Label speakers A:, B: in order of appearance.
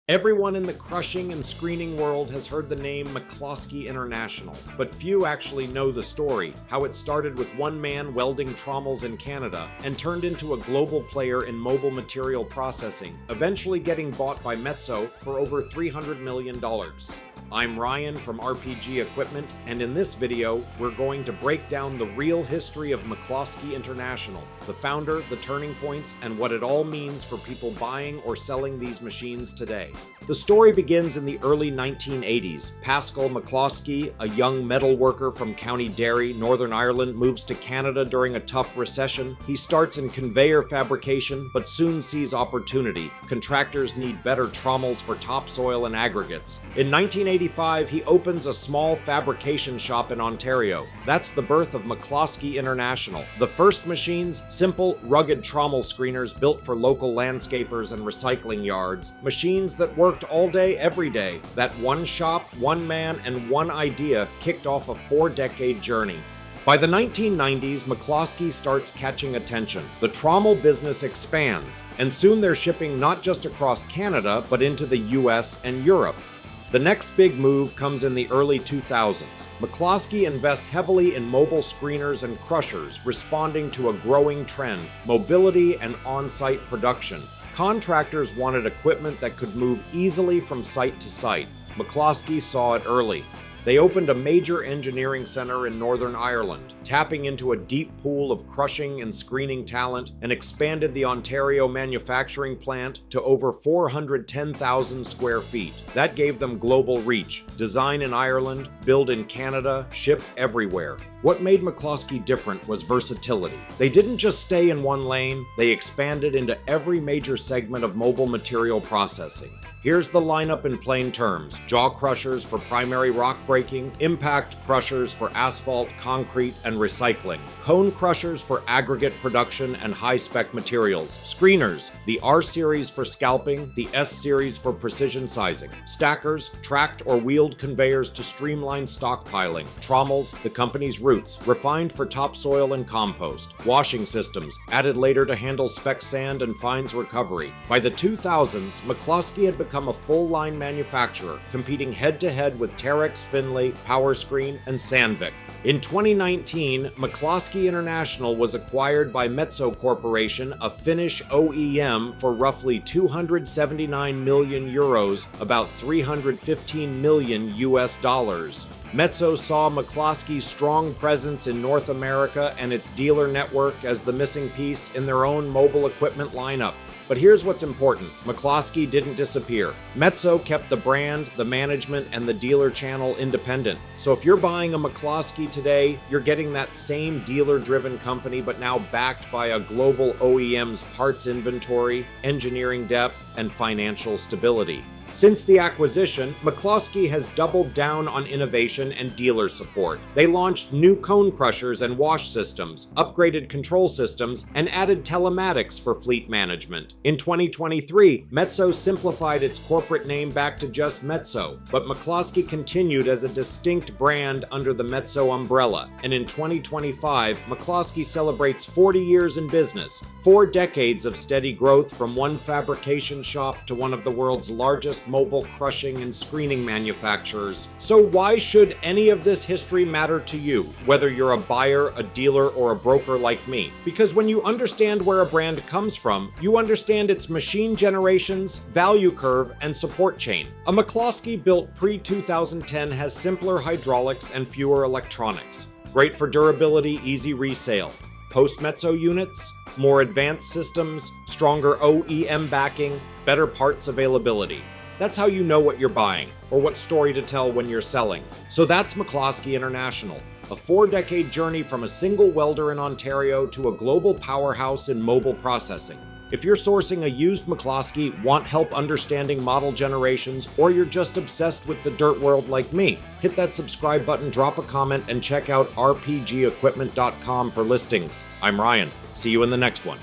A: Everyone in the crushing and screening world has heard the name McCloskey International, but few actually know the story, how it started with one man welding trommels in Canada and turned into a global player in mobile material processing, eventually getting bought by Metso for over $300 million. I'm Ryan from RPG Equipment, and in this video, we're going to break down the real history of McCloskey International, the founder, the turning points, and what it all means for people buying or selling these machines today. The story begins in the early 1980s. Paschal McCloskey, a young metal worker from County Derry, Northern Ireland, moves to Canada during a tough recession. He starts in conveyor fabrication, but soon sees opportunity. Contractors need better trommels for topsoil and aggregates. In 1985, he opens a small fabrication shop in Ontario. That's the birth of McCloskey International. The first machines, simple, rugged trommel screeners built for local landscapers and recycling yards. Machines that worked all day, every day. That one shop, one man, and one idea kicked off a 4-decade journey. By the 1990s, McCloskey starts catching attention. The trommel business expands, and soon they're shipping not just across Canada, but into the US and Europe. The next big move comes in the early 2000s. McCloskey invests heavily in mobile screeners and crushers, responding to a growing trend: mobility and on-site production. Contractors wanted equipment that could move easily from site to site. McCloskey saw it early. They opened a major engineering center in Northern Ireland, tapping into a deep pool of crushing and screening talent, and expanded the Ontario manufacturing plant to over 410,000 square feet. That gave them global reach. Design in Ireland, build in Canada, ship everywhere. What made McCloskey different was versatility. They didn't just stay in one lane, they expanded into every major segment of mobile material processing. Here's the lineup in plain terms: jaw crushers for primary rock breaking, impact crushers for asphalt, concrete, and recycling, cone crushers for aggregate production and high-spec materials, screeners, the R series for scalping, the S series for precision sizing, stackers, tracked or wheeled conveyors to streamline stockpiling, trommels, the company's roots, refined for topsoil and compost, washing systems, added later to handle spec sand and fines recovery. By the 2000s, McCloskey had become a full-line manufacturer, competing head-to-head with Terex, Finlay, Powerscreen, and Sandvik. In 2019, McCloskey International was acquired by Metso Corporation, a Finnish OEM, for roughly 279 million euros, about 315 million US dollars. Metso saw McCloskey's strong presence in North America and its dealer network as the missing piece in their own mobile equipment lineup. But here's what's important: McCloskey didn't disappear. Metso kept the brand, the management, and the dealer channel independent. So if you're buying a McCloskey today, you're getting that same dealer-driven company, but now backed by a global OEM's parts inventory, engineering depth, and financial stability. Since the acquisition, McCloskey has doubled down on innovation and dealer support. They launched new cone crushers and wash systems, upgraded control systems, and added telematics for fleet management. In 2023, Metso simplified its corporate name back to just Metso, but McCloskey continued as a distinct brand under the Metso umbrella. And in 2025, McCloskey celebrates 40 years in business, 4 decades of steady growth from one fabrication shop to one of the world's largest mobile crushing and screening manufacturers. So why should any of this history matter to you, whether you're a buyer, a dealer, or a broker like me? Because when you understand where a brand comes from, you understand its machine generations, value curve, and support chain. A McCloskey built pre-2010 has simpler hydraulics and fewer electronics. Great for durability, easy resale. Post-Metso units, more advanced systems, stronger OEM backing, better parts availability. That's how you know what you're buying, or what story to tell when you're selling. So that's McCloskey International, a 4-decade journey from a single welder in Ontario to a global powerhouse in mobile processing. If you're sourcing a used McCloskey, want help understanding model generations, or you're just obsessed with the dirt world like me, hit that subscribe button, drop a comment, and check out rpgequipment.com for listings. I'm Ryan. See you in the next one.